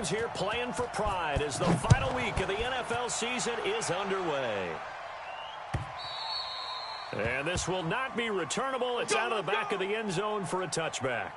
fans here playing for pride as the final week of the NFL season is underway. And this will not be returnable. It's out of the back of the end zone for a touchback.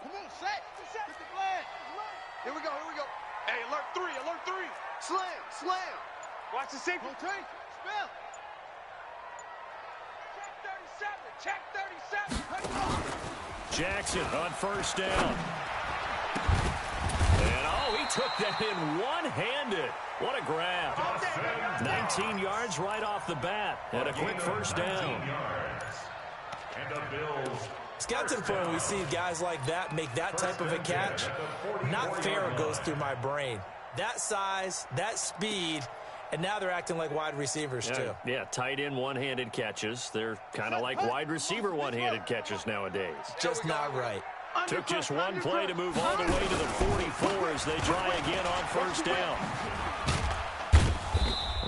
Come on, set. Get the flag. Here we go, here we go. Hey, alert three, alert three. Slam, slam. Watch the safety. Rotate, spell. Check 37, check 37. Jackson on first down. And, oh, he took that in one-handed. What a grab. 19 yards right off the bat. And a quick first down. And the Bills. Scouting for when we see guys like that make that type of a catch, not fair goes through my brain. That size, that speed, and now they're acting like wide receivers too. Yeah, tight end one-handed catches. They're kind of like wide receiver one-handed catches nowadays. Just not right. Took just one play to move all the way to the 44 as they try again on first down.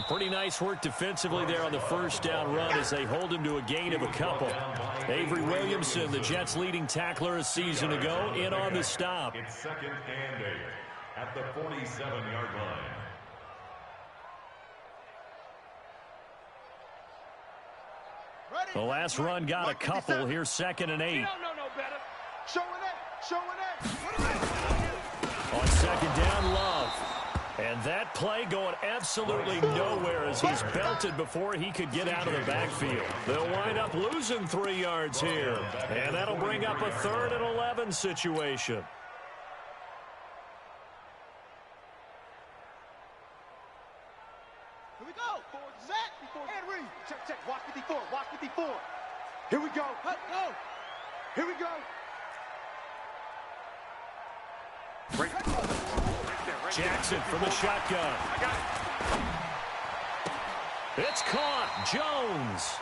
Pretty nice work defensively there on the first down run as they hold him to a gain of a couple. Avery Williamson, the Jets' leading tackler a season ago, in on the stop. It's 2nd and 8 at the 47-yard line. The last run got a couple. Here's 2nd and 8. You don't know no better. Showing that, showing that. On 2nd down, Love. And that play going absolutely nowhere as he's belted before he could get out of the backfield. They'll wind up losing 3 yards here. And that'll bring up a 3rd and 11 situation. Here we go. Set. And read. Check, check. Watch 54. Watch 54. Here we go. Go. Here we go. Break. Jackson from the shotgun. It's caught. Jones.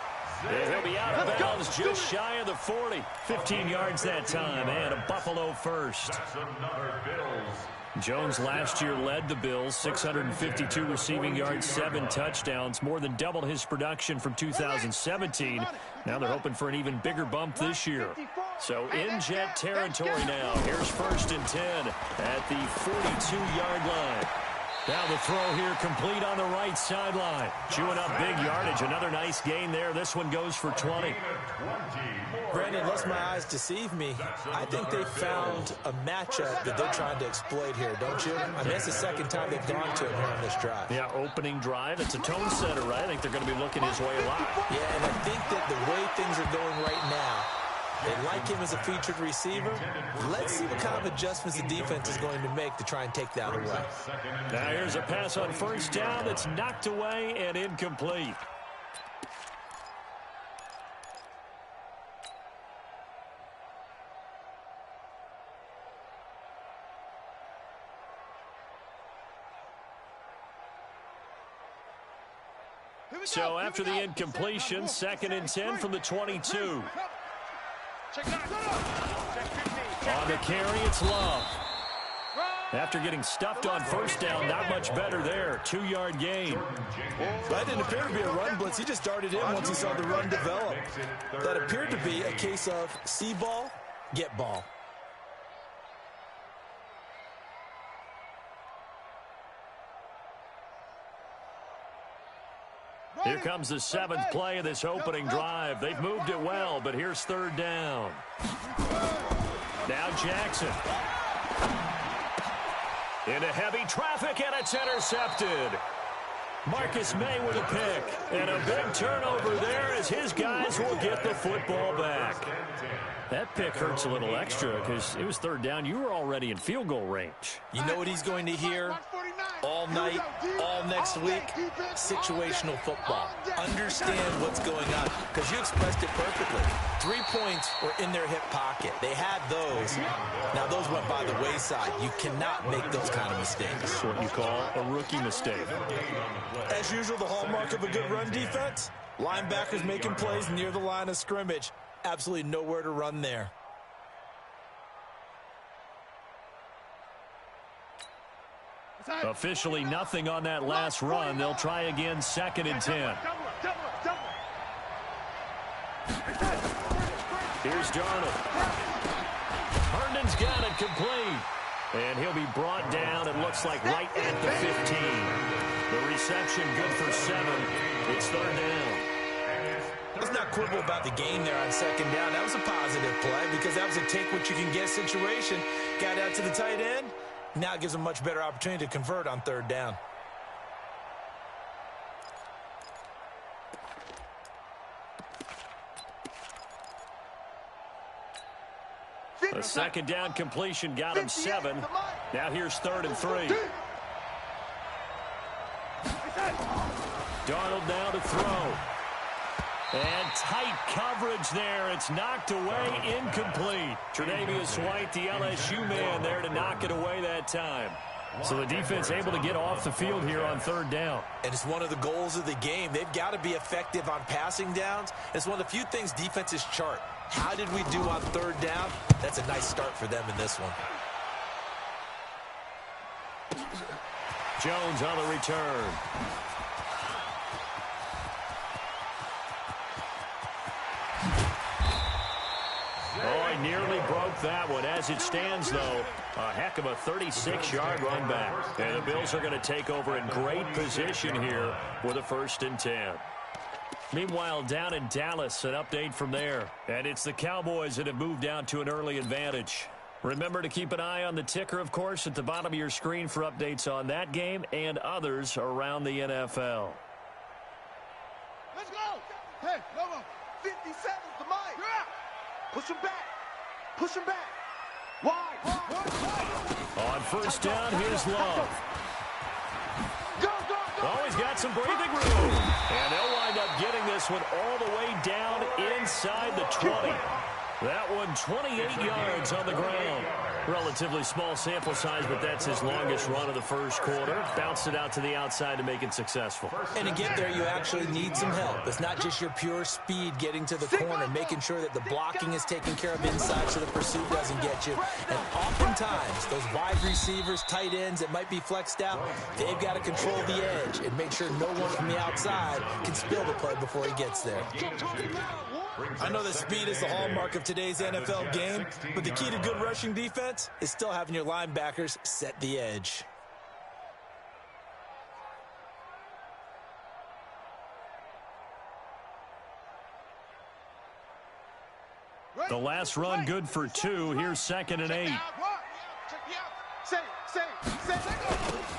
And he'll be out of bounds just shy of the 40. 15 yards that time, and a Buffalo first. That's another Bills. Jones last year led the Bills, 652 receiving yards, 7 touchdowns, more than doubled his production from 2017. Now they're hoping for an even bigger bump this year. So in Jet territory now. Here's 1st and 10 at the 42-yard line. Now the throw here complete on the right sideline. Chewing up big yardage. Another nice gain there. This one goes for 20. Brandon, unless my eyes deceive me, I think they found a matchup that they're trying to exploit here, don't you? I mean, that's the 2nd time they've gone to him here on this drive. Yeah, opening drive. It's a tone setter, right? I think they're going to be looking his way a lot. Yeah, and I think that the way things are going right now, they like him as a featured receiver. Let's see what kind of adjustments the defense is going to make to try and take that away. Now here's a pass on first down that's knocked away and incomplete. So after the incompletion, 2nd and 10 from the 22. On the carry, it's Love. After getting stuffed on first down, not much better there. 2-yard gain. That didn't appear to be a run blitz. He just darted in once he saw the run develop. That appeared to be a case of see ball, get ball. Here comes the 7th play of this opening drive. They've moved it well, but here's 3rd down. Now Jackson. Into heavy traffic, and it's intercepted. Marcus May with a pick. And a big turnover there as his guys will get the football back. That pick hurts a little extra because it was 3rd down. You were already in field goal range. You know what he's going to hear all night, all next week? Situational football. Understand what's going on, because you expressed it perfectly. 3 points were in their hip pocket. They had those. Now, those went by the wayside. You cannot make those kind of mistakes. That's what you call a rookie mistake. As usual, the hallmark of a good run defense, linebackers making plays near the line of scrimmage. Absolutely nowhere to run there. Officially nothing on that last run. They'll try again, 2nd and 10. Here's Darnold. Herndon's got it complete. And he'll be brought down, it looks like, right at the 15. The reception good for 7. It's 3rd down. Let's not quibble about the gain there on 2nd down. That was a positive play because that was a take-what-you-can-get situation. Got out to the tight end. Now it gives them a much better opportunity to convert on 3rd down. A 2nd down completion got him 7. Now here's 3rd and 3. Darnold now to throw. And tight coverage there. It's knocked away, incomplete. Tre'Davious White, the LSU man, there to knock it away that time. So the defense able to get off the field here on 3rd down. And it's one of the goals of the game. They've got to be effective on passing downs. It's one of the few things defenses chart. How did we do on 3rd down? That's a nice start for them in this one. Jones on the return. Oh, he nearly broke that one. As it stands, though, a heck of a 36-yard run back. And the Bills are going to take over in great position here with a 1st and 10. Meanwhile, down in Dallas, an update from there. And it's the Cowboys that have moved out to an early advantage. Remember to keep an eye on the ticker, of course, at the bottom of your screen for updates on that game and others around the NFL. Let's go. Hey, go on. 57's the mic. Yeah. Push him back. Push him back. Wide. On 1st down, here's Love. Go. Oh, he's got some breathing room. And they'll wind up getting this one all the way down inside the 20. That one 28 yards on the ground. Relatively small sample size, but that's his longest run of the 1st quarter. Bounced it out to the outside to make it successful. And to get there, you actually need some help. It's not just your pure speed getting to the corner, making sure that the blocking is taken care of inside so the pursuit doesn't get you. And oftentimes, those wide receivers, tight ends that might be flexed out, they've got to control the edge and make sure no one from the outside can spill the play before he gets there. I know that speed is the hallmark of today's NFL game, but the key to good rushing defense is still having your linebackers set the edge. The last run good for 2. Here's 2nd and 8.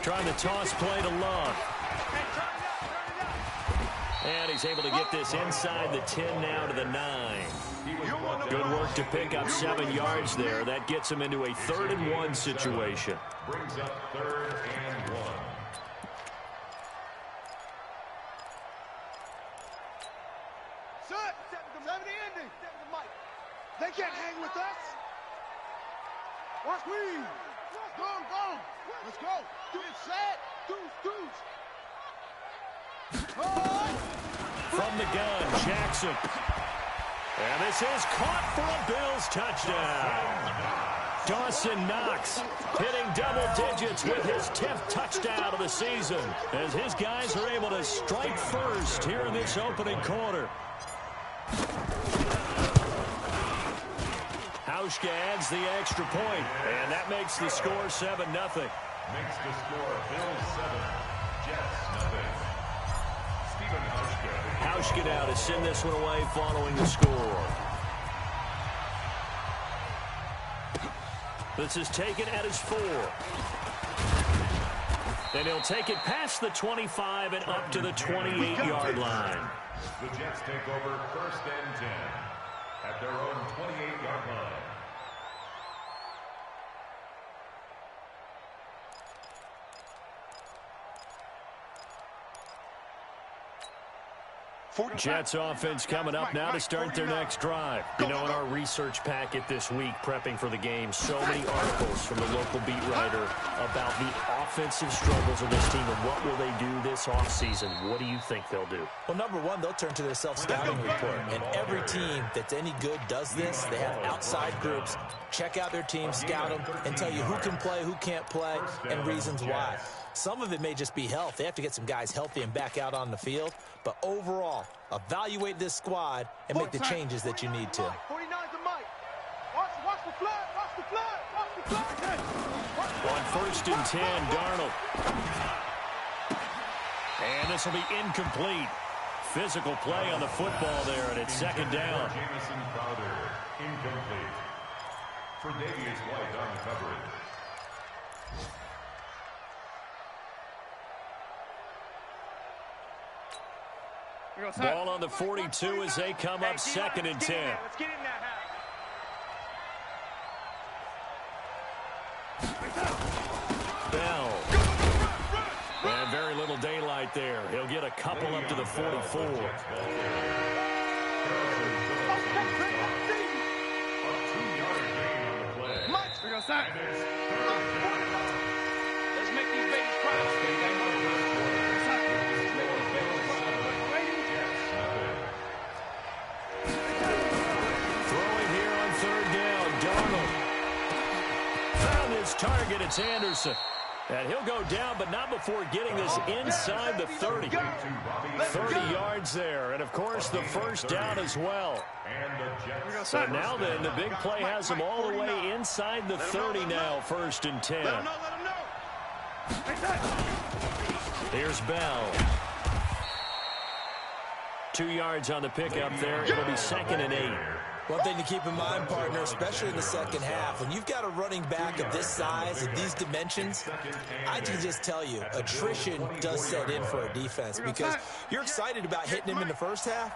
Trying to toss play to Love. And he's able to get this inside the 10 now to the 9. Good work to pick up 7 yards there. That gets him into a 3rd and 1 situation. Brings up 3rd and 1. They can't hang with us. Watch me. Go. Let's go. Do it, set. Deuce. From the gun, Jackson. And this is caught for a Bills touchdown. Dawson Knox hitting double digits with his 10th touchdown of the season as his guys are able to strike first here in this opening quarter. Hauschka adds the extra point, and that makes the score 7-0. Makes the score Bills 7, Jets 0. Stephen Hauschka. Hauschka now to send this one away following the score. This is taken at his 4. And he'll take it past the 25 and up to the 28-yard line. The Jets take over 1st and 10 at their own 28-yard line. Jets offense coming up now to start their next drive. You know, in our research packet this week, prepping for the game, so many articles from the local beat writer about the offensive struggles of this team and what will they do this offseason. What do you think they'll do? Well, number one, they'll turn to their self-scouting report. And every team that's any good does this. They have outside groups. Check out their team, scout them, and tell you who can play, who can't play, and reasons why. Some of it may just be health. They have to get some guys healthy and back out on the field. But overall, evaluate this squad and make the changes that you need to. 49's the mic. Watch the flag. Watch the flag. Watch the flag. On 1st and 10, Darnold. And this will be incomplete. Physical play on the football there, and it's 2nd down. Jamison Crowder, incomplete. For Davius White on coverage. Ball on the 42 as they come up 2nd and 10. Let's get in that half. Bell. And very little daylight there. He'll get a couple up to the 44. Let's make these babies cry. Target, it's Anderson. And he'll go down, but not before getting this inside the 30. 30 yards there. And, of course, the 1st down as well. So now then, the big play has him all the way inside the 30 now, 1st and 10. Here's Bell. 2 yards on the pickup there. It'll be 2nd and 8. One thing to keep in mind, partner, especially in the second half, when you've got a running back of this size and these dimensions, I can just tell you, attrition does set in for a defense because you're excited about hitting him in the first half.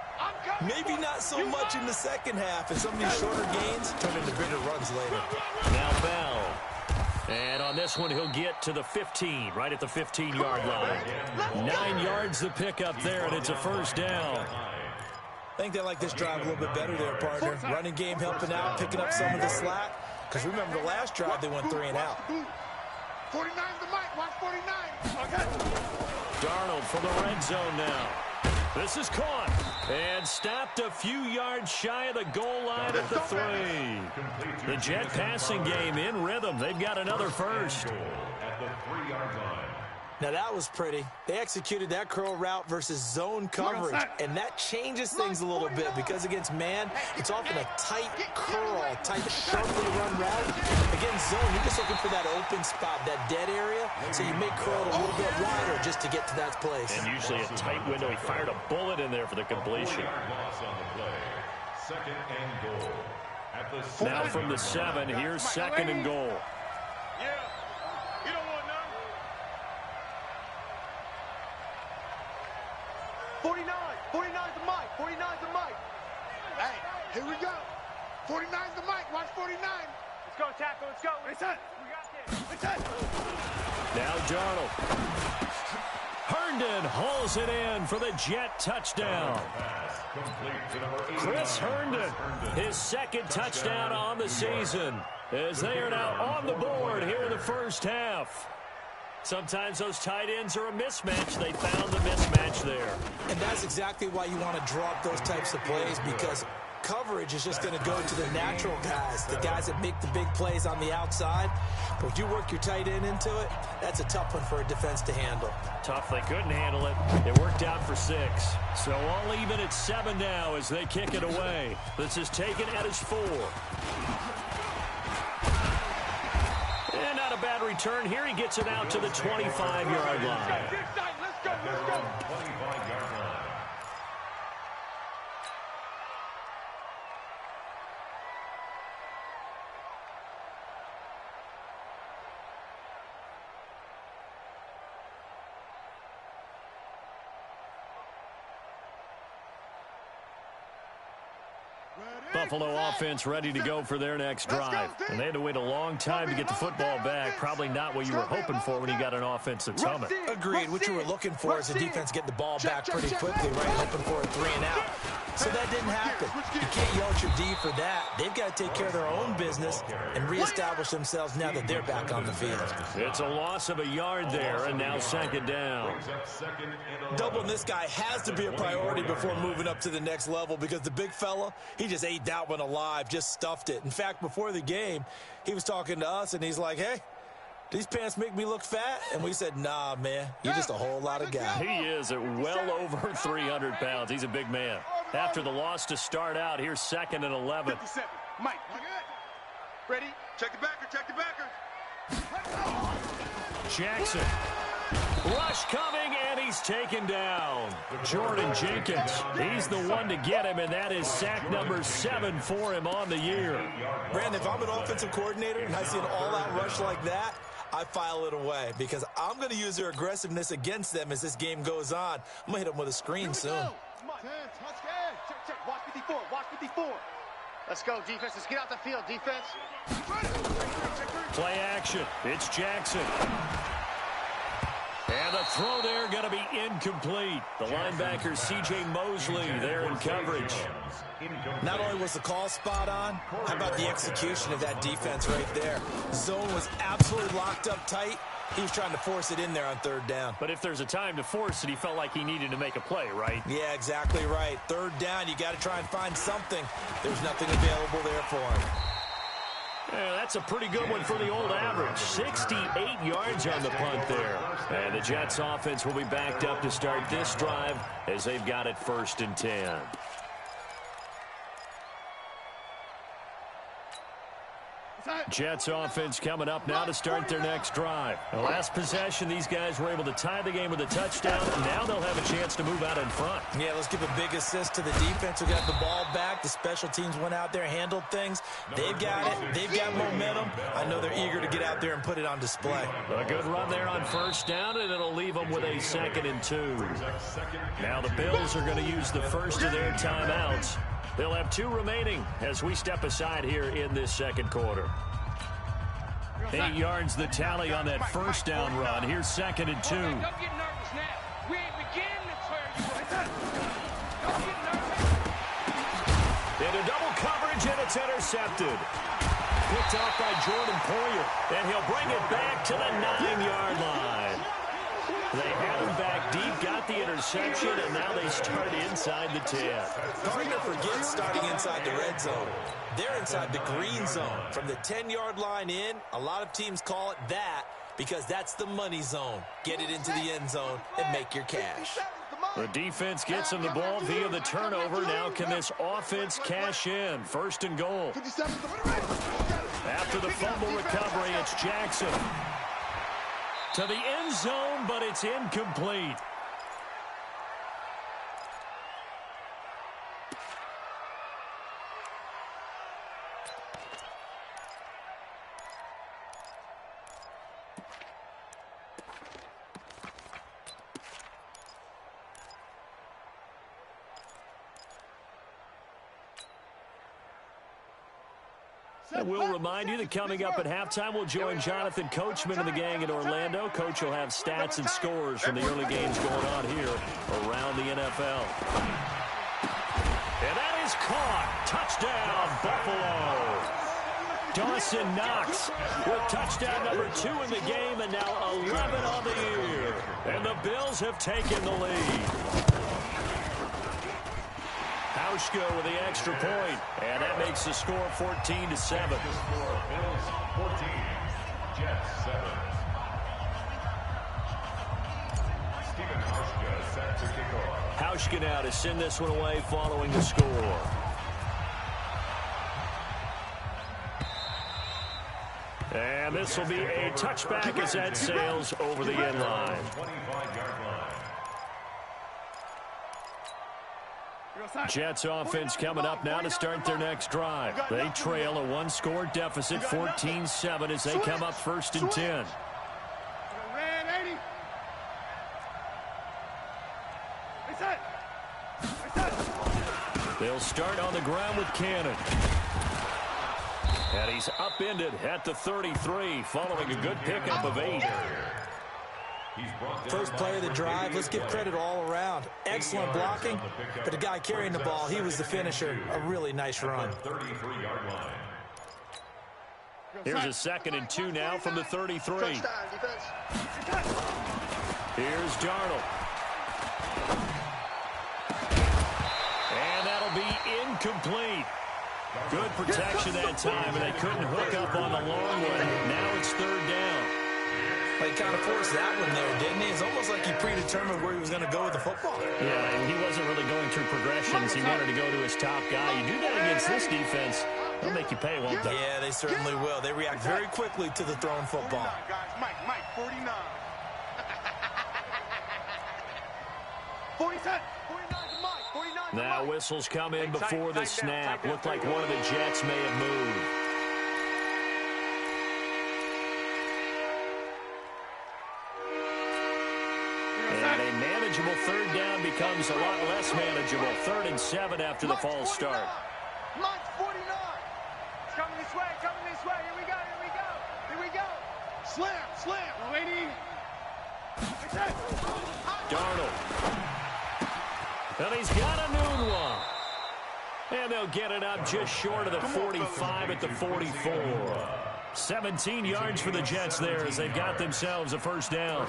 Maybe not so much in the second half, and some of these shorter gains turn into bigger runs later. Now Bell. And on this one, he'll get to the 15, right at the 15-yard line. 9 yards the pickup there, and it's a 1st down. I think they like this drive a little bit better there, partner. Running game helping out, picking up some of the slack. Because remember, the last drive, they went 3 and out. 49's the mic. Watch 49. Okay. Darnold for the red zone now. This is caught and stopped a few yards shy of the goal line at the 3. The Jet passing game in rhythm. They've got another 1st. At the 3-yard line. Now, that was pretty. They executed that curl route versus zone coverage, and that changes things a little bit because against man, it's often a tight curl, tight, sharply run route. Against zone, you're just looking for that open spot, that dead area, so you make curl a little bit wider just to get to that place. And usually a tight window. He fired a bullet in there for the completion. Loss on the play. 2nd and goal. At the Now from the 7, here's 2nd and goal. Yeah. You don't want none. 49's the mic. 49's the mic. Hey, here we go. 49's the mic. Watch 49. Let's go, tackle. Let's go. Reset. We got this. Now Darnold. Herndon hauls it in for the Jet touchdown. Chris Herndon, his 2nd touchdown on the season, as they are now on the board here in the 1st half. Sometimes those tight ends are a mismatch. They found the mismatch there. And that's exactly why you want to draw up those types of plays, because coverage is just going to go to the natural guys, the guys that make the big plays on the outside. But if you work your tight end into it, that's a tough one for a defense to handle. Tough they couldn't handle it. It worked out for 6. So all even at 7 now as they kick it away. This is taken at his 4. And not a bad return here. He gets it out to the 25-yard line. Let's go. 25-yard line. Buffalo offense ready to go for their next drive. And they had to wait a long time to get the football back. Probably not what you were hoping for when you got an offense that's humming. Agreed. What you were looking for is the defense getting the ball back pretty quickly, right? Hoping for a 3 and out. So that didn't happen. You can't yell at your D for that. They've got to take care of their own business and reestablish themselves now that they're back on the field. It's a loss of a yard there, and now 2nd down. Doubling this guy has to be a priority before moving up to the next level because the big fella, he just ate that one alive, just stuffed it. In fact, before the game, he was talking to us, and he's like, hey, these pants make me look fat? And we said, nah, man, you're just a whole lot of guy. He is at well over 300 pounds. He's a big man. After the loss to start out, here's 2nd and 11. 57. Mike. Ready? Check the backer. Jackson. Rush coming, and he's taken down. Jordan Jenkins. He's the one to get him, and that is sack number 7 for him on the year. Brandon, if I'm an offensive coordinator and I see an all-out rush like that, I file it away because I'm going to use their aggressiveness against them as this game goes on. I'm going to hit them with a screen soon. Check. Watch 54. Let's go, defense. Let's get out the field, defense. Play action. It's Jackson. And the throw there going to be incomplete. The linebacker, C.J. Mosley, there in coverage. Not only was the call spot on, how about the execution of that defense right there? Zone was absolutely locked up tight. He was trying to force it in there on 3rd down. But if there's a time to force it, he felt like he needed to make a play, right? Yeah, exactly right. 3rd down, you got to try and find something. There's nothing available there for him. Yeah, that's a pretty good one for the old average. 68 yards on the punt there. And the Jets offense will be backed up to start this drive as they've got it 1st and 10. Jets offense coming up now to start their next drive. The last possession, these guys were able to tie the game with a touchdown. Now they'll have a chance to move out in front. Yeah, let's give a big assist to the defense who got the ball back. The special teams went out there, handled things. They've got it. They've got momentum. I know they're eager to get out there and put it on display. A good run there on 1st down, and it'll leave them with a 2nd and 2. Now the Bills are going to use the first of their timeouts. They'll have 2 remaining as we step aside here in this 2nd quarter. 8 yards the tally on that 1st down run. Here's 2nd and 2. Don't get nervous now. We ain't beginning to clear you. Don't get nervous. Into double coverage, and it's intercepted. Picked off by Jordan Poyer, and he'll bring it back to the 9-yard line. They had him back deep, got the interception, and now they start inside the 10. Hard to forget starting inside the red zone. They're inside the green zone. From the 10-yard line in, a lot of teams call it that because that's the money zone. Get it into the end zone and make your cash. The defense gets him the ball via the turnover. Now can this offense cash in? 1st and goal. After the fumble recovery, it's Jackson. To the end zone, but it's incomplete. And we'll remind you that coming up at halftime, we'll join Jonathan Coachman and the gang in Orlando. Coach will have stats and scores from the early games going on here around the NFL. And that is caught. Touchdown, Buffalo. Dawson Knox with touchdown number 2 in the game, and now 11 on the year. And the Bills have taken the lead. How Hauschka with the extra point, and that makes the score 14-7. Bills 14, Jets 7. Stephen Hauschka set to kick off. Hauschka now to send this one away following the score. And this will be a touchback as that sails over the end line. 25-yard line. Jets offense coming up now to start their next drive. They trail a one-score deficit, 14-7, as they come up 1st and 10. They'll start on the ground with Cannon. And he's upended at the 33, following a good pickup of 8. First play of the drive, let's give credit all around. Excellent blocking, but the guy carrying the ball, he was the finisher. A really nice run. 33-yard line. Here's a 2nd and 2 now from the 33. Here's Darnold. And that'll be incomplete. Good protection that time, and they couldn't hook up on the long one. Now it's 3rd down. Well, he kind of forced that one there, didn't he? It's almost like he predetermined where he was going to go with the football. Yeah, and he wasn't really going through progressions. He wanted to go to his top guy. You do that against this defense, they'll make you pay, won't they? Yeah, they certainly will. They react very quickly to the thrown football. 49, guys. Mike, 49. 47. 49 to Mike. 49 to Now Mike. whistles come in before the snap. Looked like one of the Jets may have moved. And a manageable 3rd down becomes a lot less manageable. 3rd and 7 after the false start. Mike's 49. It's coming this way. Coming this way. Here we go. Here we go. Here we go. Slam. Slam. Lady. Darnold. And he's got a noon one. And they'll get it up just short of the 45 at the 44. 17 yards for the Jets there as they've got themselves a 1st down.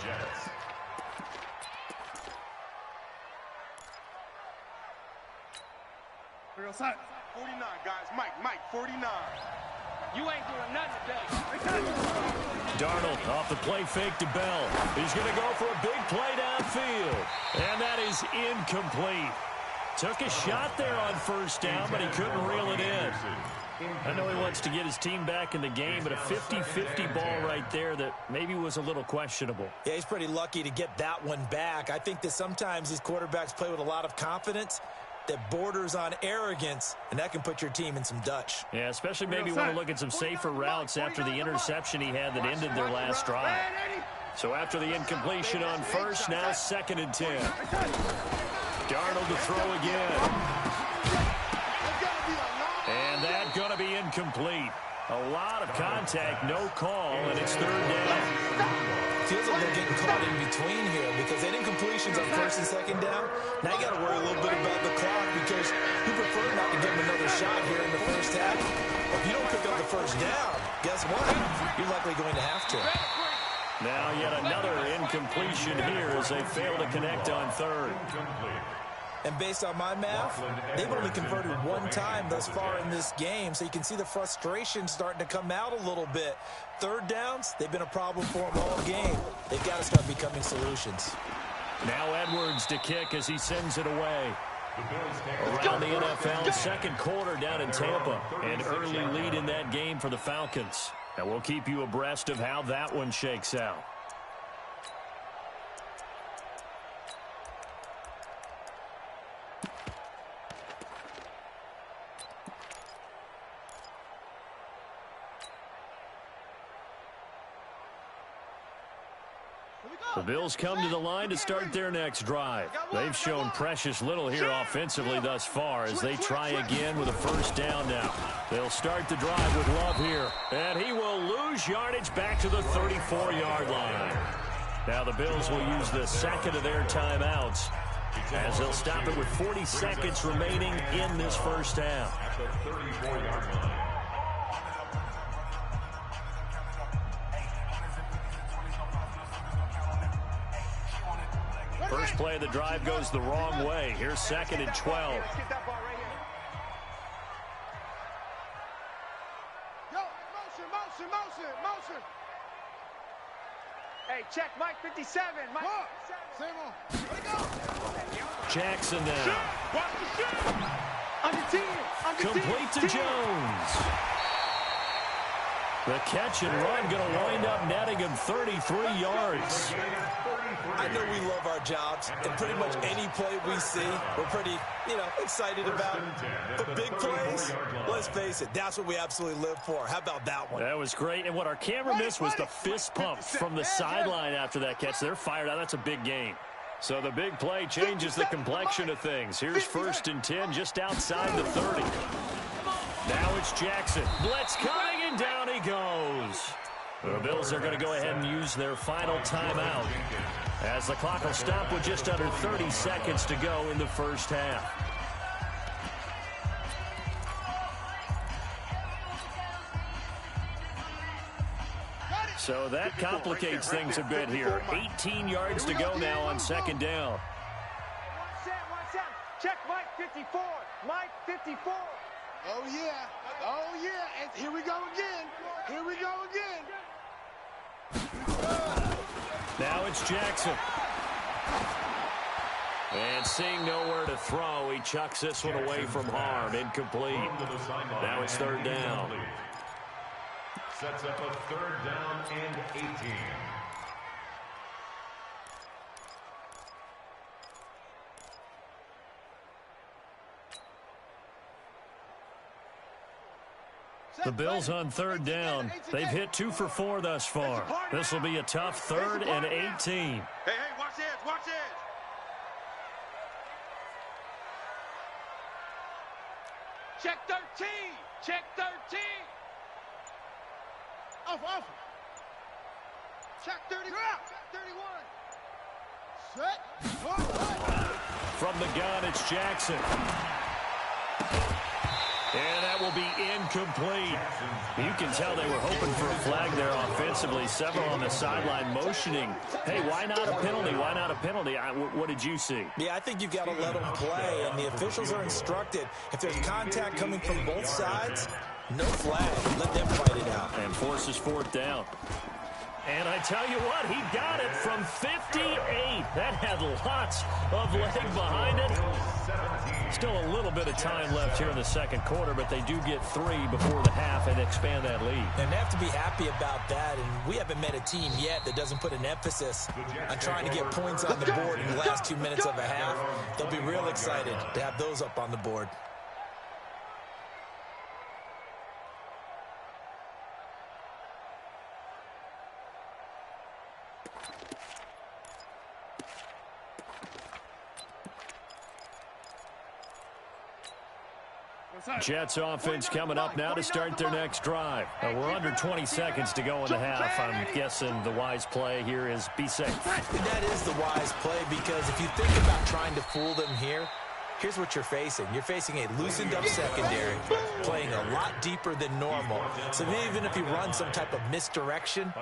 Jets. Real side. 49, guys. Mike, 49. You ain't doing nothing today. Darnold off the play fake to Bell. He's going to go for a big play downfield. And that is incomplete. Took a shot there on 1st down, but he couldn't reel it in. I know he wants to get his team back in the game, but a 50-50 ball right there that maybe was a little questionable. Yeah, he's pretty lucky to get that one back. I think that sometimes these quarterbacks play with a lot of confidence that borders on arrogance, and that can put your team in some Dutch. Yeah, especially maybe want to look at some safer routes after the interception he had that ended their last drive. So after the incompletion on 1st, now 2nd and 10. Darnold to throw again. And that going to be incomplete. A lot of contact, no call, and it's 3rd down. Feels like they're getting caught in between here because they didn't completions on 1st and 2nd down. Now you got to worry a little bit about the clock because you prefer not to give them another shot here in the 1st half. If you don't pick up the 1st down, guess what? You're likely going to have to. Now yet another incompletion here as they fail to connect on 3rd. And based on my math, they've only converted 1 time thus far in this game, so you can see the frustration starting to come out a little bit. 3rd downs, they've been a problem for them all game. They've got to start becoming solutions. Now Edwards to kick as he sends it away. Around the NFL, 2nd quarter down in Tampa. An early lead in that game for the Falcons. And we'll keep you abreast of how that one shakes out. The Bills come to the line to start their next drive. They've shown precious little here offensively thus far as they try again with a 1st down now. They'll start the drive with Love here, and he will lose yardage back to the 34-yard line. Now the Bills will use the 2nd of their timeouts as they'll stop it with 40 seconds remaining in this 1st half. At the 34-yard line. First play of the drive goes the wrong way. Here's 2nd and 12. Let's get that ball right here. Yo, motion, motion, motion, motion. Hey, check Mike 57. Mike 57. Jackson now. Watch the shoot. Under 10. Complete to Jones. The catch and run going to wind up netting him 33 yards. I know we love our jobs, and pretty much any play we see, we're pretty, excited about. But big plays, let's face it, that's what we absolutely live for. How about that one? That was great. And what our camera missed was the fist pump from the sideline after that catch. They're fired out. That's a big game. So the big play changes the complexion of things. Here's 1st and 10 just outside the 30. Now it's Jackson. Blitz coming, and down he goes. The Bills are going to go ahead and use their final timeout as the clock will stop with just under 30 seconds to go in the first half. So that complicates things a bit here. 18 yards to go now on 2nd down. One set. Check Mike 54. Mike 54. Oh, yeah. Oh, yeah. And here we go again. Here we go again. Now it's Jackson. And seeing nowhere to throw, he chucks this one away from harm. Incomplete. Now it's 3rd down. Sets up a 3rd down and 18. The Bills on 3rd down. They've hit 2 for 4 thus far. This will be a tough 3rd and 18. Hey, watch this, watch this. Check 13. Check 13. Off. Check 30. Check 31. Set. From the gun, it's Jackson. And that will be incomplete. You can tell they were hoping for a flag there offensively. Several on the sideline motioning. Hey, why not a penalty? Why not a penalty? What did you see? Yeah, I think you've got to let them play, and the officials are instructed. If there's contact coming from both sides, no flag. Let them fight it out. And forces 4th down. And I tell you what, he got it from 58. That had lots of leg behind it. Still a little bit of time left here in the 2nd quarter, but they do get 3 before the half and expand that lead. And they have to be happy about that, and we haven't met a team yet that doesn't put an emphasis on trying to get points on the board in the last 2 minutes of a half. They'll be real excited to have those up on the board. Jets offense coming up now to start their next drive. We're under 20 seconds to go in the half. I'm guessing the wise play here is be safe. That is the wise play, because if you think about trying to fool them here, here's what you're facing. You're facing a loosened up secondary, playing a lot deeper than normal. So even if you run some type of misdirection,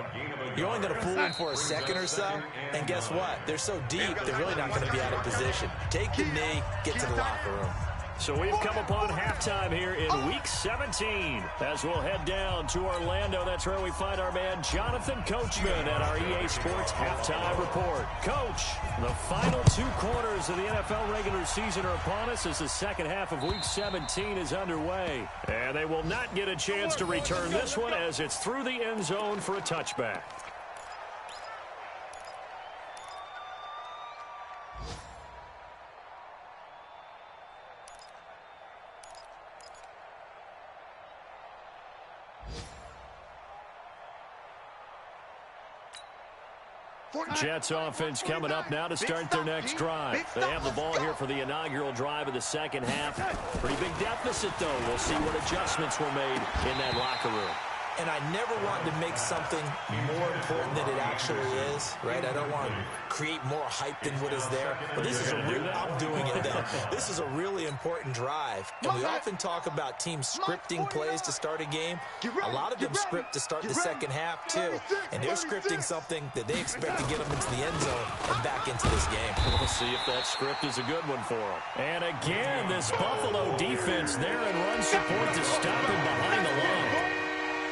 you're only going to fool them for a second or so. And guess what? They're so deep, they're really not going to be out of position. Take the knee, get to the locker room. So we've come upon halftime here in Week 17. As we'll head down to Orlando, that's where we find our man Jonathan Coachman at our EA Sports Halftime Report. Coach, the final 2 quarters of the NFL regular season are upon us as the 2nd half of Week 17 is underway. And they will not get a chance to return this one as it's through the end zone for a touchback. Jets offense coming up now to start their next drive. They have the ball here for the inaugural drive of the 2nd half. Pretty big deficit, though. We'll see what adjustments were made in that locker room. And I never want to make something more important than it actually is, right? I don't want to create more hype than what is there. But this is I'm doing it, though. This is a really important drive. And we often talk about teams scripting plays to start a game. A lot of them script to start the second half, too. And they're scripting something that they expect to get them into the end zone and back into this game. We'll see if that script is a good one for them. And again, this Buffalo defense there in run support to stop him behind the line.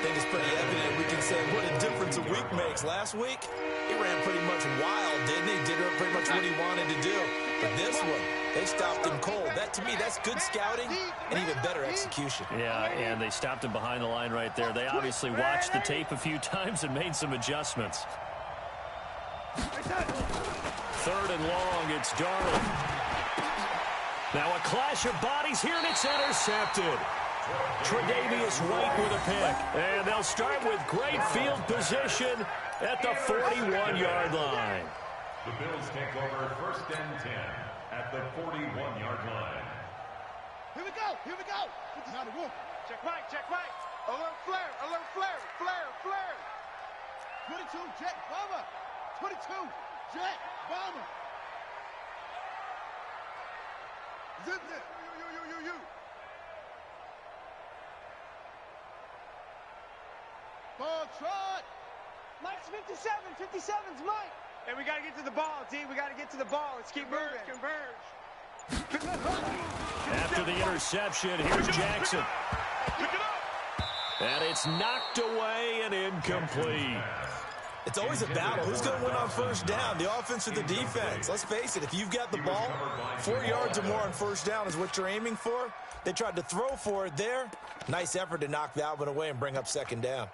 I think it's pretty evident. We can say what a difference a week makes. Last week, he ran pretty much wild, didn't he? Did pretty much what he wanted to do. But this one, they stopped him cold. That, to me, that's good scouting and even better execution. Yeah, and they stopped him behind the line right there. They obviously watched the tape a few times and made some adjustments. Third and long, it's Darnold. Now a clash of bodies here, and it's intercepted. Tre'Davious White with a pick. And they'll start with great field position at the 41-yard line. The Bills take over 1st and 10 at the 41-yard line. Here we go. Here we go. Now the wolf. Check right. Check right. Alert flare. Alert flare. Flare. Flare. 22 jet bomber. 22 jet bomber. Zip it. You. Ball trot. Mike's 57. 57's Mike. And we got to get to the ball, D. We got to get to the ball. Let's keep moving. Converge. After the interception, here's Jackson. And it's knocked away and incomplete. It's always a battle. Who's going to win on first down, the offense or the defense? Let's face it, if you've got the ball, 4 yards or more on first down is what you're aiming for. They tried to throw for it there. Nice effort to knock that one away and bring up second down.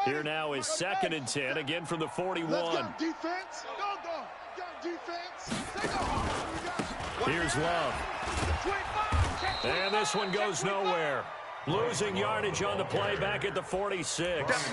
Here now is 2nd and 10, again from the 41. Let's go, defense. Go, defense. Here's Love. And this one goes nowhere. Losing yardage on the play back at the 46.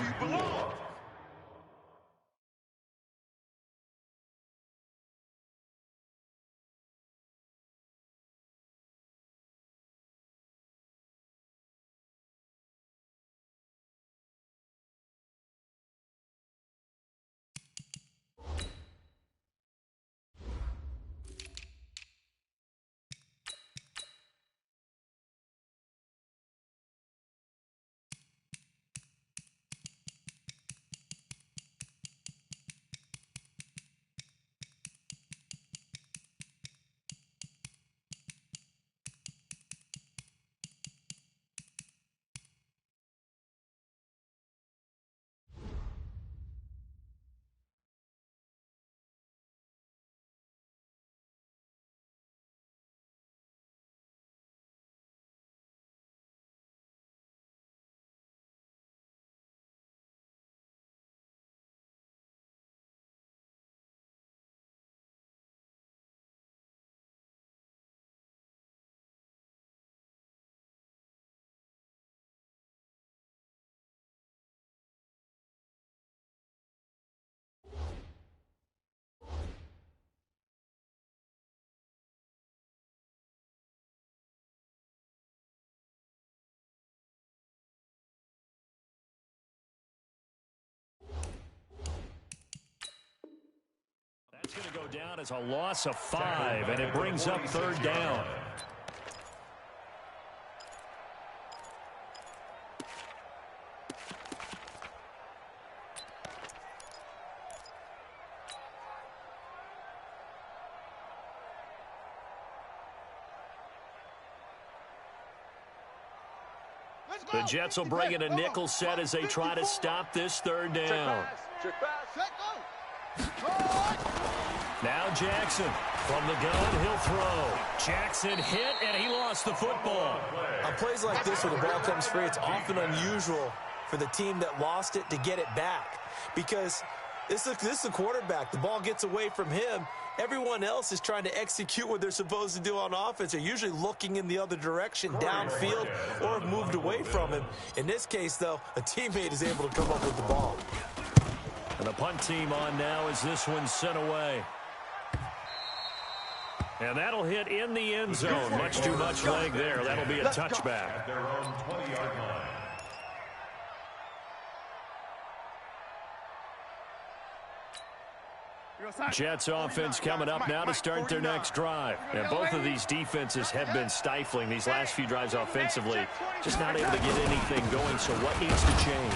That's going to go down as a loss of 5, and it brings up 3rd down. The Jets will bring in a nickel set as they try to stop this 3rd down. Now Jackson from the gun, he'll throw. Jackson hit, and he lost the football. On plays like this where the ball comes free, it's often unusual for the team that lost it to get it back. Because this is the quarterback. The ball gets away from him. Everyone else is trying to execute what they're supposed to do on offense. They're usually looking in the other direction, downfield, or have moved away from him. In this case, though, a teammate is able to come up with the ball. And the punt team on now as this one's sent away. And that'll hit in the end zone. Much too much leg there. That'll be a touchback. At their own 20-yard line. Jets offense coming up now to start their next drive. And both of these defenses have been stifling these last few drives offensively. Just not able to get anything going, so what needs to change?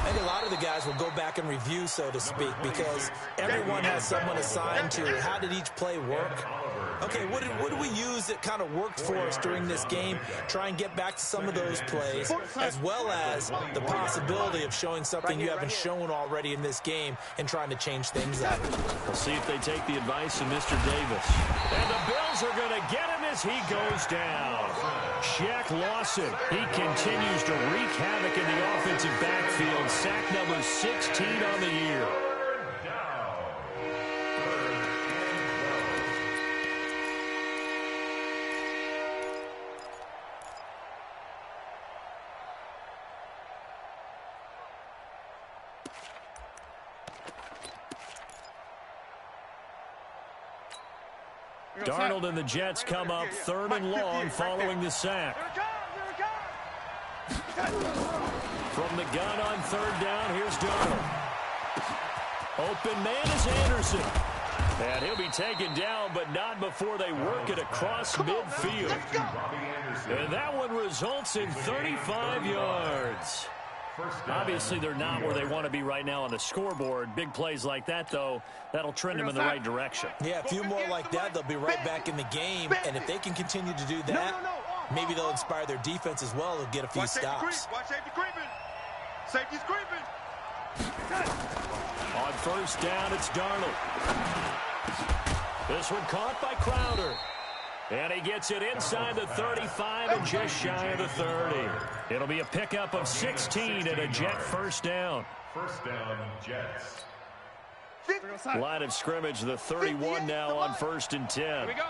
I think a lot of the guys will go back and review, so to speak, because everyone has someone assigned to how did each play work. Okay, what did we use that kind of worked for us during this game? Try and get back to some of those plays, as well as the possibility of showing something you haven't shown already in this game and trying to change things up. We'll see if they take the advice of Mr. Davis. And the Bills are going to get him as he goes down. Shaq Lawson, he continues to wreak havoc in the offensive backfield. Sack number 16 on the year. Darnold and the Jets come up 3rd and long following the sack. From the gun on 3rd down, here's Darnold. Open man is Anderson. And he'll be taken down, but not before they work it across midfield. And that one results in 35 yards. Obviously, they're not where they want to be right now on the scoreboard. Big plays like that, though, that'll trend them in the right direction. Yeah, a few more like that, they'll be right back in the game. And if they can continue to do that, maybe they'll inspire their defense as well to get a few stops. Watch safety creeping. Safety's creeping. On 1st down, it's Darnold. This one caught by Crowder. And he gets it inside the 35 and just shy of the 30. It'll be a pickup of 16 and a Jet 1st down. 1st down, Jets. Line of scrimmage, the 31 now on 1st and 10. Here we go.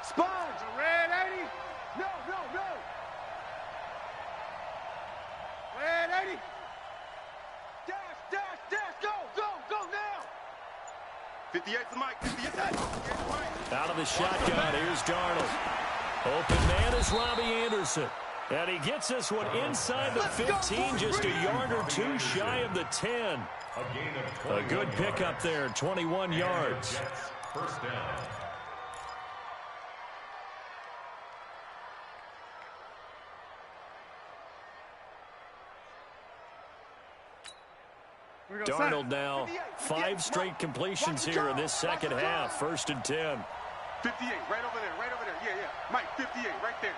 Sponge. Red 80. No. Red 80. Dash. Go now. 58's the mic. 58's Out of the shotgun, here's Darnold. Open man is Robbie Anderson. And he gets this one inside the 15, just a yard or two shy of the 10. A good pickup there, 21 yards. 1st down. Darnold now 5 straight completions here in this second half. 1st and 10. 58, right over there. Yeah. Mike, 58, right there.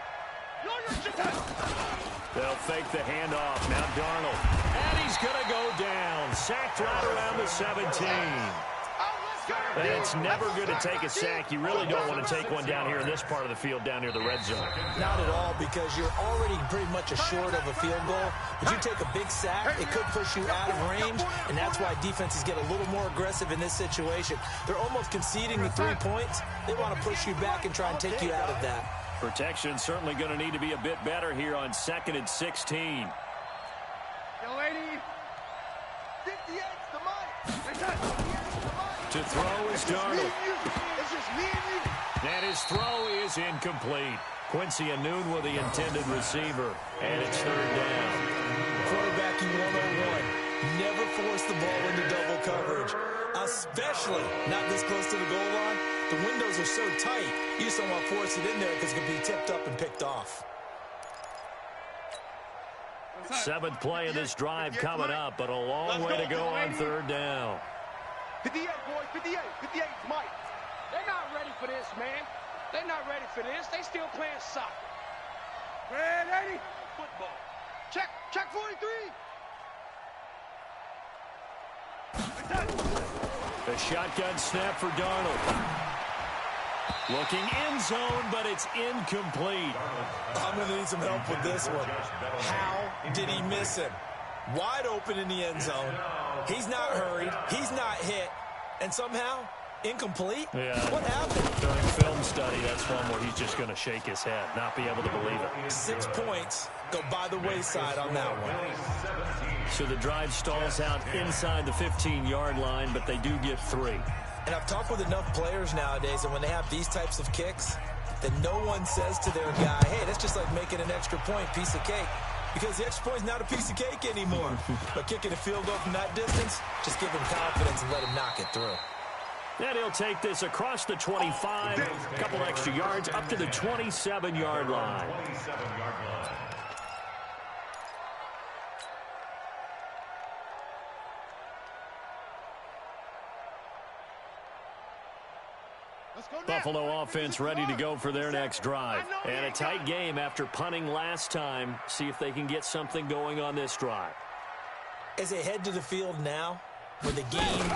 They'll fake the handoff. Now Darnold. And he's going to go down. Sacked right around the 17. And it's never good to take a sack. You really don't want to take one down here in this part of the field, down near the red zone. Not at all, because you're already pretty much assured of a field goal. But you take a big sack, it could push you out of range, and that's why defenses get a little more aggressive in this situation. They're almost conceding the 3 points. They want to push you back and try and take you out of that. Protection certainly going to need to be a bit better here on 2nd and 16. Yo, lady. 58's the mic. To throw is Darnold. It's just me and you. And his throw is incomplete. Quincy Anoon with the intended receiver. And it's 3rd down. Quarterbacking 101. Never force the ball into double coverage, especially not this close to the goal line. The windows are so tight, you just don't want to force it in there because it can be tipped up and picked off. 7th play of this drive coming up, but a long way to go on 3rd down. 58, boys, 58. 58's Mike. They're not ready for this, man. They're not ready for this. They still playing soccer. Red 80. Football. Check 43. The shotgun snap for Darnold. Looking end zone, but it's incomplete. I'm going to need some help with this one. How did he miss him? Wide open in the end zone. He's not hurried. He's not hit. And somehow, Incomplete? Yeah. What happened? During film study, that's one where he's just going to shake his head, not be able to believe it. 6 points go by the wayside on that one. So the drive stalls out inside the 15-yard line, but they do get 3. And I've talked with enough players nowadays, and when they have these types of kicks, that no one says to their guy, hey, that's just like making an extra point, piece of cake. Because the extra point's not a piece of cake anymore. But kicking a field goal from that distance, just give him confidence and let him knock it through. And he'll take this across the 25, a couple extra yards, up to the 27-yard line. Buffalo offense ready to go for their next drive. And a tight game after punting last time. See if they can get something going on this drive. As they head to the field now, with the game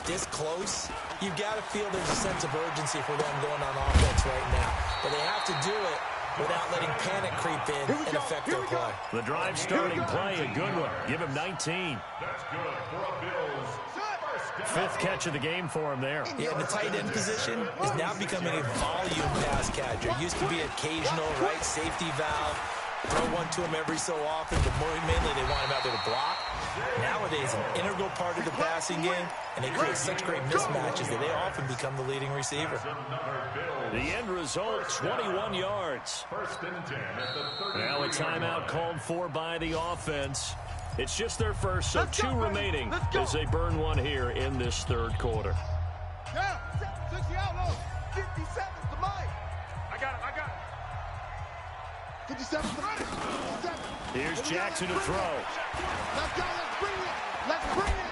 this close, you've got to feel there's a sense of urgency for them going on offense right now. But they have to do it without letting panic creep in and affect their play. The drive starting play, a good one. Give him 19. That's good for a Bills. 5th catch of the game for him there. Yeah, and the tight end position is now becoming a volume pass catcher. Used to be occasional, right, safety valve. Throw one to him every so often, but more mainly they want him out there to block. Nowadays, an integral part of the passing game, and they create such great mismatches that they often become the leading receiver. The end result, 21 yards. Now a timeout called for by the offense. It's just their first, so 2 remaining as they burn one here in this third quarter. Yeah, 60 out low. 57 to Mike. I got it. 57 to Mike. 57. Here's Jackson to throw. Let's go. Let's bring it. Let's bring it.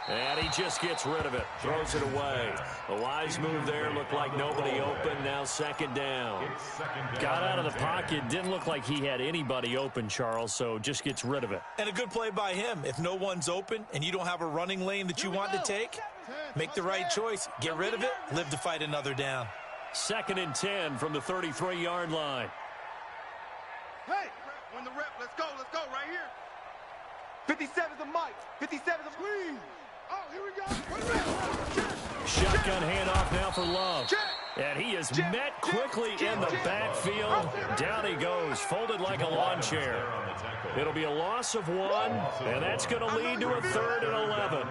And he just gets rid of it. Throws it away. A wise move there. Looked like nobody open. Now 2nd down. Got out of the pocket. Didn't look like he had anybody open, Charles, so just gets rid of it. And a good play by him. If no one's open and you don't have a running lane that you want to take, make the right choice. Get rid of it. Live to fight another down. 2nd and 10 from the 33-yard line. Hey, win the rep. Let's go right here. 57 to Mike. 57 to Squeeze. Oh, here we go. Shotgun handoff now for Love. And he is met quickly in the backfield. Down he goes, folded like a lawn chair. It'll be a loss of 1, and that's going to lead to a 3rd and 11.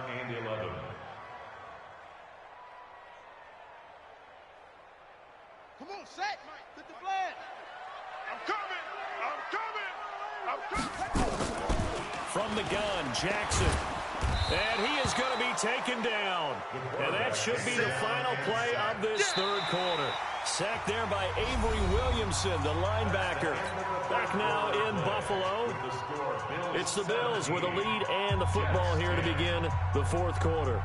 Come on, set. Hit the flag. I'm coming. From the gun, Jackson. And he is going to be taken down. And that should be the final play of this third quarter. Sacked there by Avery Williamson, the linebacker. Back now in Buffalo. It's the Bills with a lead and the football here to begin the fourth quarter.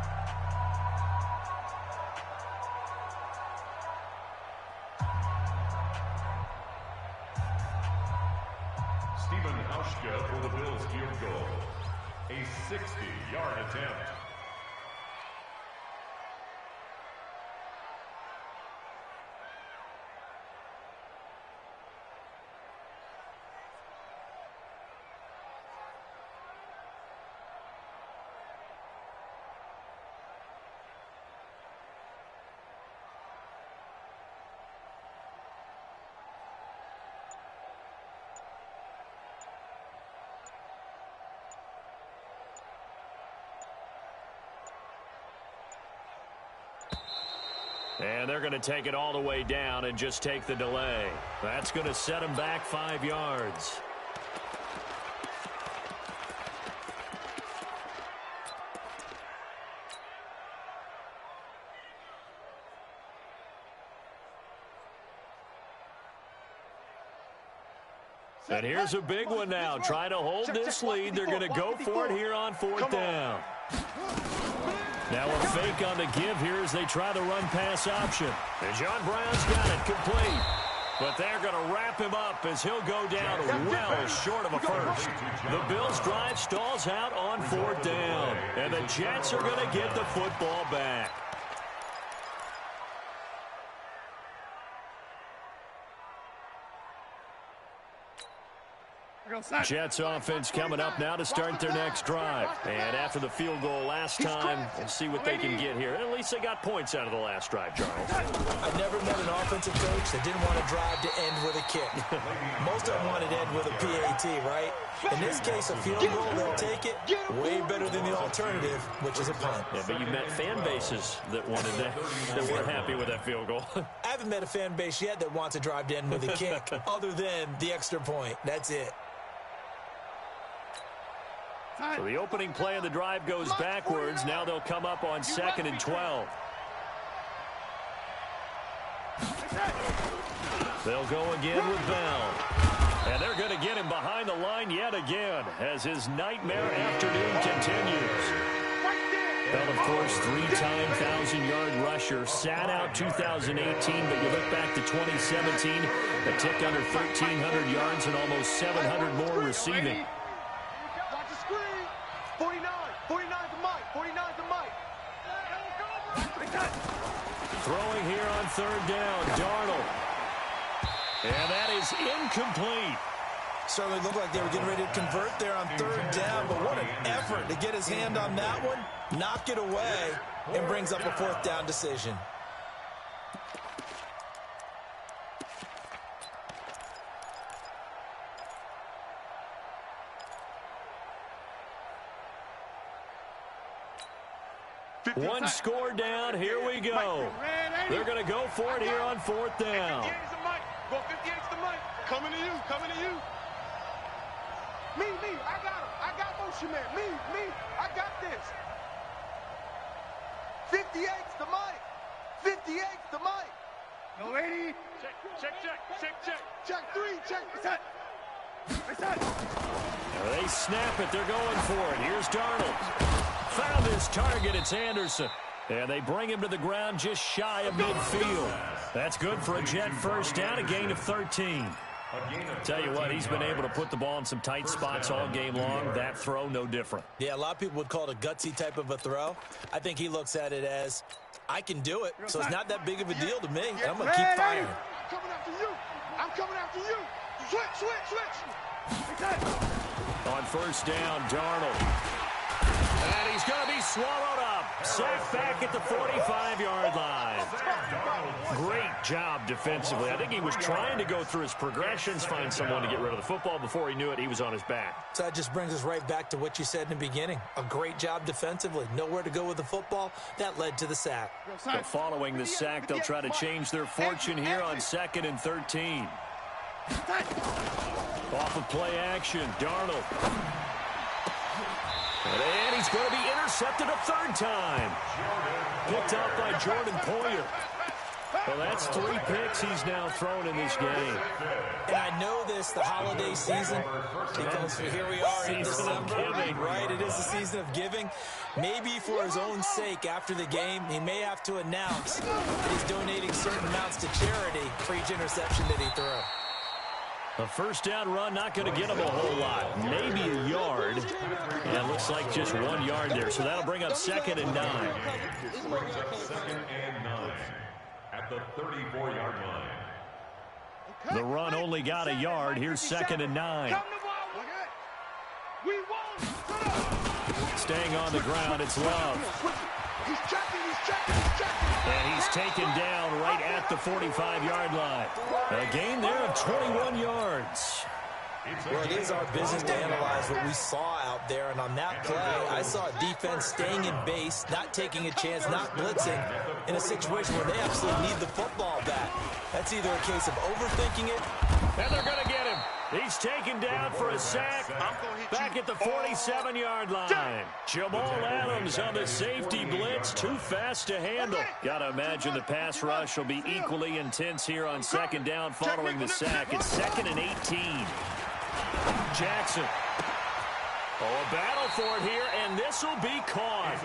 For the Bills field goal. A 60-yard attempt. And they're going to take it all the way down and just take the delay. That's going to set them back 5 yards. And here's a big one now. Trying to hold this lead. They're going to go for it here on 4th down. Now a fake on the give here as they try the run-pass option. And John Brown's got it complete. But they're going to wrap him up as he'll go down well short of a first. The Bills' drive stalls out on 4th down. And the Jets are going to get the football back. Jets offense coming up now to start their next drive. And after the field goal last time, we'll see what they can get here. At least they got points out of the last drive, Charles. I never met an offensive coach that didn't want to drive to end with a kick. Most of them wanted to end with a PAT, right? In this case, a field goal, they'll take it. Way better than the alternative, which is a punt. Yeah, but you met fan bases that wanted that, that weren't happy with that field goal. I haven't met a fan base yet that wants to drive to end with a kick, other than the extra point. That's it. So the opening play of the drive goes backwards. Now they'll come up on 2nd and 12. They'll go again with Bell. And they're going to get him behind the line yet again as his nightmare afternoon continues. Bell, of course, three-time 1,000-yard rusher. Sat out 2018, but you look back to 2017, a tick under 1,300 yards and almost 700 more receiving. Watch the screen. 49 to Mike. 49 to Mike. Throwing here on 3rd down, Darnold. And that is incomplete. Certainly looked like they were getting ready to convert there on 3rd down, but what an effort to get his hand on that one, knock it away, and brings up a 4th down decision. One score down. Here we go. They're going to go for it here on 4th down. Go 58's the Mike. Coming to you. Coming to you. Me. I got him. I got motion man. Me. I got this. 58's the Mike. 58's the Mike. No, 80. Check. Check 3. Check. Reset. Now they snap it. They're going for it. Here's Darnold. Found his target. It's Anderson. And they bring him to the ground just shy of midfield. That's good for a Jet first down, a gain of 13. Tell you what, he's been able to put the ball in some tight spots all game long. That throw, no different. Yeah, a lot of people would call it a gutsy type of a throw. I think he looks at it as, I can do it, so it's not that big of a deal to me. I'm going to keep firing. I'm coming after you. Switch. On 1st down, Darnold. And he's going to be swallowed up. Sacked back at the 45-yard line. Great job defensively. I think he was trying to go through his progressions, find someone to get rid of the football. Before he knew it, he was on his back. So that just brings us right back to what you said in the beginning. A great job defensively. Nowhere to go with the football. That led to the sack. But following the sack, they'll try to change their fortune here on 2nd and 13. Off of play action, Darnold. And he's going to be intercepted a 3rd time. Picked up by Jordan Poyer. Well, that's 3 picks he's now thrown in this game. And I know this, the holiday season, because here we are in December, right? It is the season of giving. Maybe for his own sake, after the game, he may have to announce that he's donating certain amounts to charity for each interception that he threw. A 1st down run, not going to get him a whole lot. Maybe a yard. And it looks like just 1 yard there. So that'll bring up 2nd and 9. This brings up 2nd and 9 at the 34-yard line. The run only got a yard. Here's 2nd and 9. Staying on the ground, it's Love. He's checking. And he's taken down right at the 45-yard line. A gain there of 21 yards. Well, it is our business to analyze what we saw out there. And on that play, I saw a defense staying in base, not taking a chance, not blitzing, in a situation where they absolutely need the football back. That's either a case of overthinking it. And they're going to get him. He's taken down for a sack back at the 47-yard line. Jamal Adams on the safety blitz. Too fast to handle. Got to imagine the pass rush will be equally intense here on 2nd down following the sack. It's 2nd and 18. Jackson. Oh, a battle for it here, and this will be caught.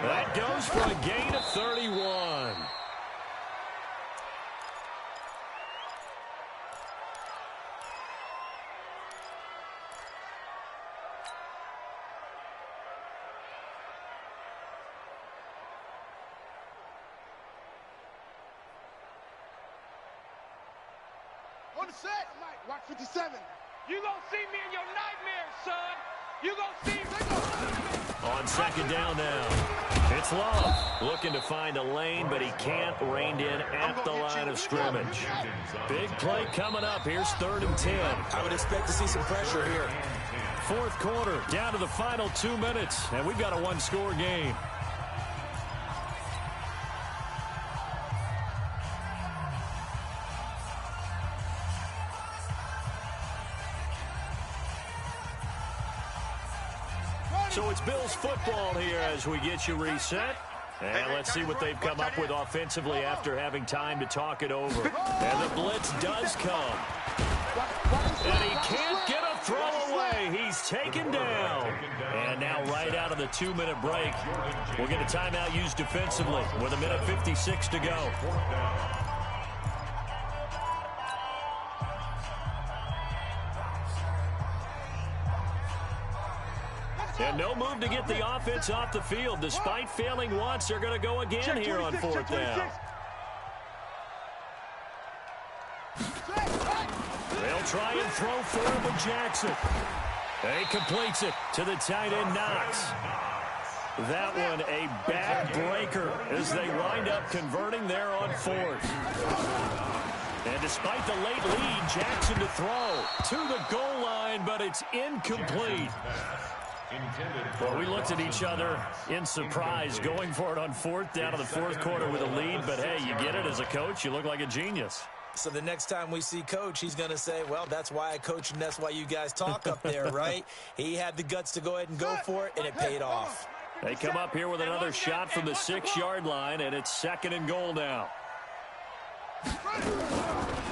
That goes for a gain of 31. On the set, Mike. Watch 57. You gonna see me in your nightmares, son. You gonna see me. On second down now. It's Love looking to find a lane, but he can't. Reined in at the line of scrimmage. Big play coming up. Here's 3rd and 10. I would expect to see some pressure here. Fourth quarter, down to the final 2 minutes, and we've got a one-score game. So it's Bills football here as we get you reset. And let's see what they've come up with offensively after having time to talk it over. And the blitz does come. And he can't get a throw away. He's taken down. And now right out of the 2-minute break, we'll get a timeout used defensively with 1:56 to go. And no move to get the offense off the field. Despite failing once, they're going to go again here on 4th down. They'll try and throw for him with Jackson. He completes it to the tight end, Knox. That one a back-breaker as they wind up converting there on 4th. And despite the late lead, Jackson to throw to the goal line, but it's incomplete. Well, we looked at each other in surprise going for it on 4th down to the 4th quarter with a lead. But, hey, you get it as a coach. You look like a genius. So the next time we see Coach, he's going to say, well, that's why I coach and that's why you guys talk up there, right? He had the guts to go ahead and go for it, and it paid off. They come up here with another shot from the 6-yard line, and it's 2nd and goal now.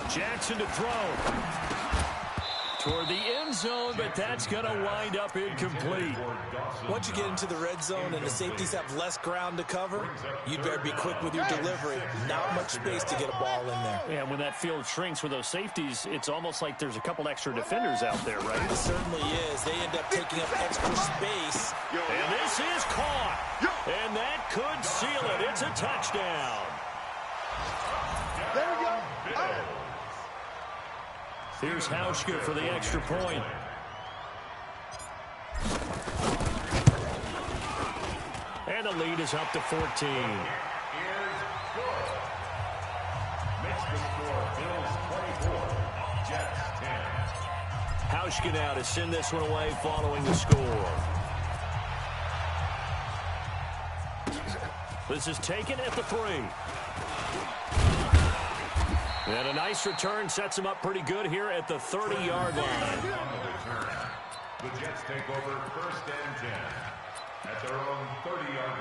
Jackson to throw. Toward the end zone, but that's going to wind up incomplete. Once you get into the red zone and the safeties have less ground to cover, you better be quick with your delivery. Not much space to get a ball in there. Yeah, when that field shrinks with those safeties, it's almost like there's a couple extra defenders out there, right? It certainly is. They end up taking up extra space. And this is caught. And that could seal it. It's a touchdown. There we go. Here's Hauschka for the extra point. And the lead is up to 14. Makes the score Bills 24, Jets 10. Hauschka now to send this one away following the score. This is taken at the 3. And a nice return sets him up pretty good here at the 30-yard line. On the return, the Jets take over 1st and 10 at their own 30-yard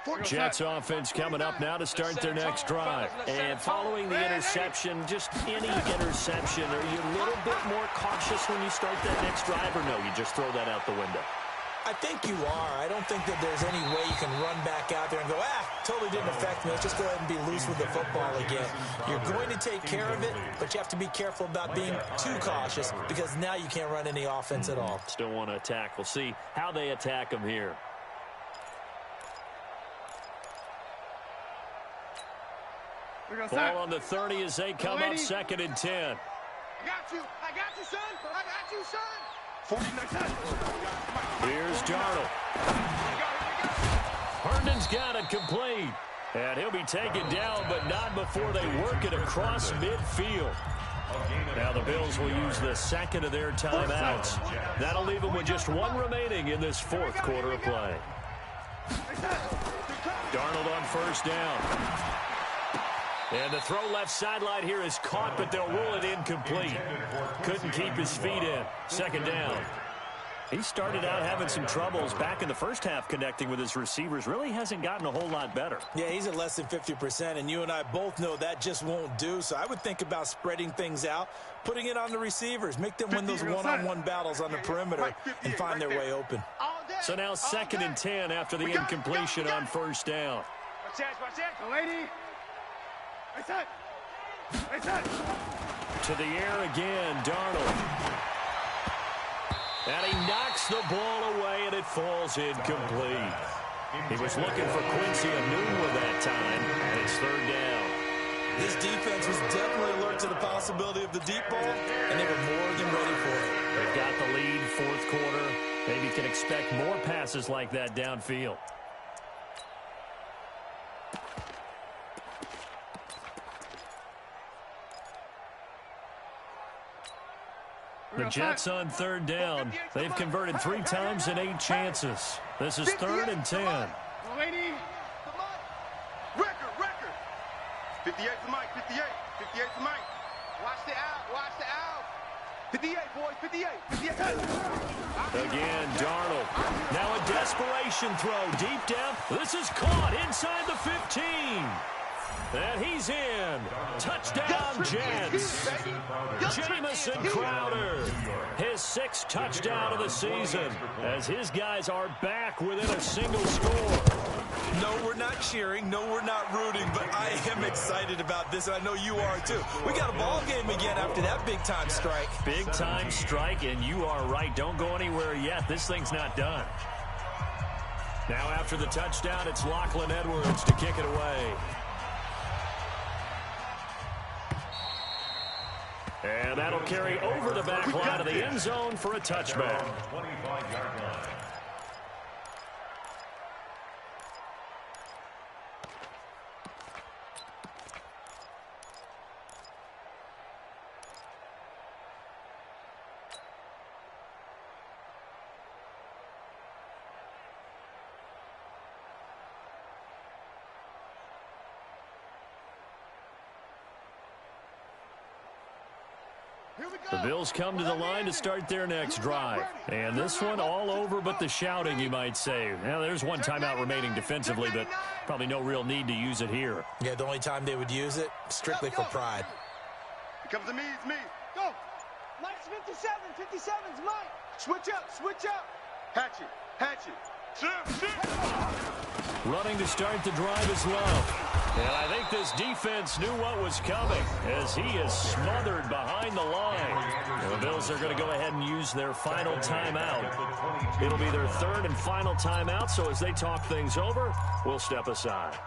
line. Jets offense coming up now to start their next drive. And following the interception, just any interception, are you a little bit more cautious when you start that next drive, or no, you just throw that out the window? I think you are. I don't think that there's any way you can run back out there and go, totally didn't affect me. Let's just go ahead and be loose with the football again. You're going to take care of it, but you have to be careful about being too cautious because now you can't run any offense at all. Still want to attack. We'll see how they attack him here. Ball on the 30 as they come up 2nd and 10. I got you, son. I got you, son. Here's Darnold. Herndon's got it complete. And he'll be taken down, but not before they work it across midfield. Now the Bills will use the 2nd of their timeouts. That'll leave them with just 1 remaining in this 4th quarter of play. Darnold on 1st down. And the throw left sideline here is caught, but they'll rule it incomplete. Couldn't keep his feet in. 2nd down. He started out having some troubles back in the first half connecting with his receivers. Really hasn't gotten a whole lot better. Yeah, he's at less than 50%, and you and I both know that just won't do. So I would think about spreading things out, putting it on the receivers, make them win those one-on-one battles on the perimeter and find their way open. So now 2nd and 10 after the incompletion on 1st down. Watch that, lady. To the air again, Darnold. And he knocks the ball away, and it falls incomplete. He was looking for Quincy Enunwa that time, and it's 3rd down. This defense was definitely alert to the possibility of the deep ball, and they were more than ready for it. They've got the lead, fourth quarter. Maybe can expect more passes like that downfield. The Jets on third down. They've converted 3 times in 8 chances. This is 3rd and 10. Record. 58 to Mike, 58 to Mike. Watch the out. 58, boys, 58. Again, Darnold. Now a desperation throw. Deep depth. This is caught inside the 15. And he's in. Touchdown, Jets. Jamison Crowder. His 6th touchdown of the season as his guys are back within a single score. No, we're not cheering. No, we're not rooting. But I am excited about this, and I know you are too. We got a ball game again after that big-time strike. Big-time strike, and you are right. Don't go anywhere yet. This thing's not done. Now after the touchdown, it's Lachlan Edwards to kick it away. And that'll carry over the back line of the end zone for a touchback. 25-yard line. The Bills come to the line to start their next drive. And this one all over but the shouting, you might say. Now, there's one timeout remaining defensively, but probably no real need to use it here. Yeah, the only time they would use it, strictly for pride. It comes to me, it's me. Go. Mike's 57, 57's Mike. Switch up. Hatchet. Running to start the drive is Love. And I think this defense knew what was coming as he is smothered behind the line. And the Bills are going to go ahead and use their final timeout. It'll be their 3rd and final timeout, so as they talk things over, we'll step aside.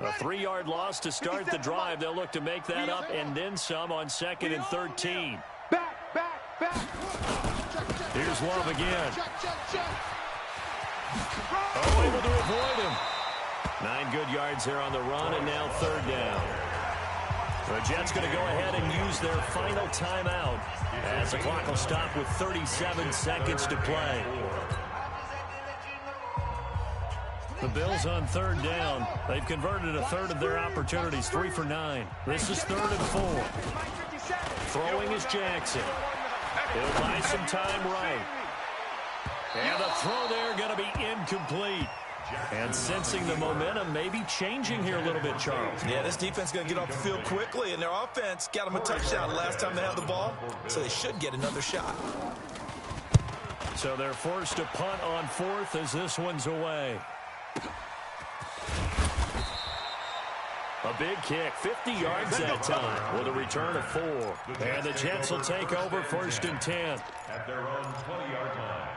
A 3-yard loss to start the drive. They'll look to make that up and then some on 2nd and 13. Back. Here's Love again. Oh, able to avoid him. 9 good yards there on the run, and now 3rd down. The Jets going to go ahead and use their final timeout as the clock will stop with 37 seconds to play. The Bills on 3rd down. They've converted a 1/3 of their opportunities, 3 for 9. This is 3rd and 4. Throwing is Jackson. He'll buy some time right. And the throw there going to be incomplete. And sensing the momentum maybe changing here a little bit, Charles. Yeah, this defense is going to get off the field quickly, and their offense got them a touchdown last time they had the ball, so they should get another shot. So they're forced to punt on 4th as this one's away. A big kick, 50 yards that time with a return of 4. And the Jets will take over 1st and 10. At their own 20-yard line.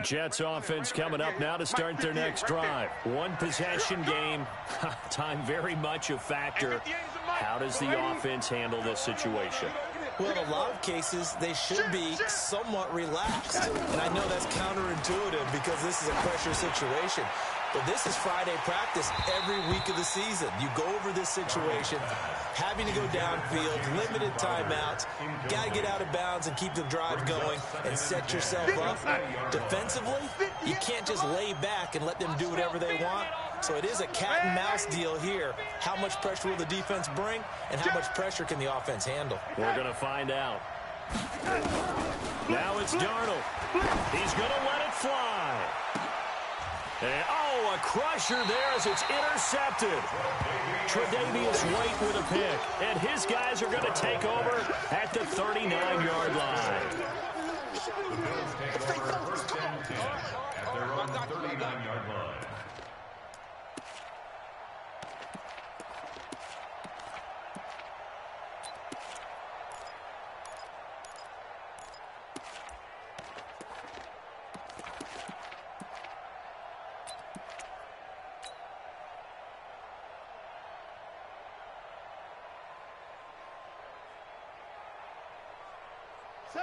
Jets offense coming up now to start their next drive. 1 possession game. Time very much a factor. How does the offense handle this situation? Well, in a lot of cases, they should be somewhat relaxed. And I know that's counterintuitive because this is a pressure situation. But this is Friday practice every week of the season. You go over this situation, having to go downfield, limited timeouts, got to get out of bounds and keep the drive going and set yourself up. Defensively, you can't just lay back and let them do whatever they want. So it is a cat and mouse deal here. How much pressure will the defense bring, and how much pressure can the offense handle? We're going to find out. Now it's Darnold. He's going to let it fly. And, oh, a crusher there as it's intercepted. Tre'Davious White with a pick. And his guys are going to take over at the 39-yard line. The Bills take over 1st and 10 at their own 39-yard line.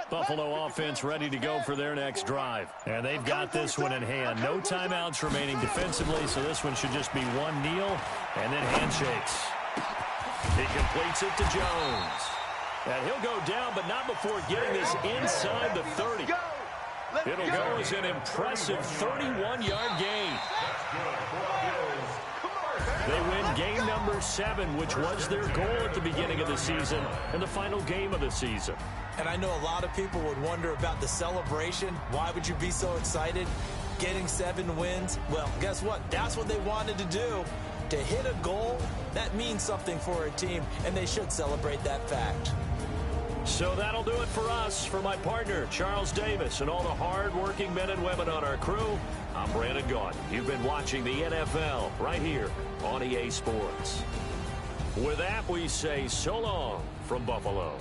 Buffalo offense ready to go for their next drive. And they've got this one in hand. No timeouts remaining defensively, so this one should just be one kneel and then handshakes. He completes it to Jones. And he'll go down, but not before getting this inside the 30. It'll go as an impressive 31-yard gain. They win game number 7, which was their goal at the beginning of the season and the final game of the season. And I know a lot of people would wonder about the celebration. Why would you be so excited? Getting 7 wins? Well, guess what? That's what they wanted to do. To hit a goal, that means something for a team, and they should celebrate that fact. So that'll do it for us. For my partner, Charles Davis, and all the hard-working men and women on our crew, I'm Brandon Gaudin. You've been watching the NFL right here on EA Sports. With that, we say so long from Buffalo.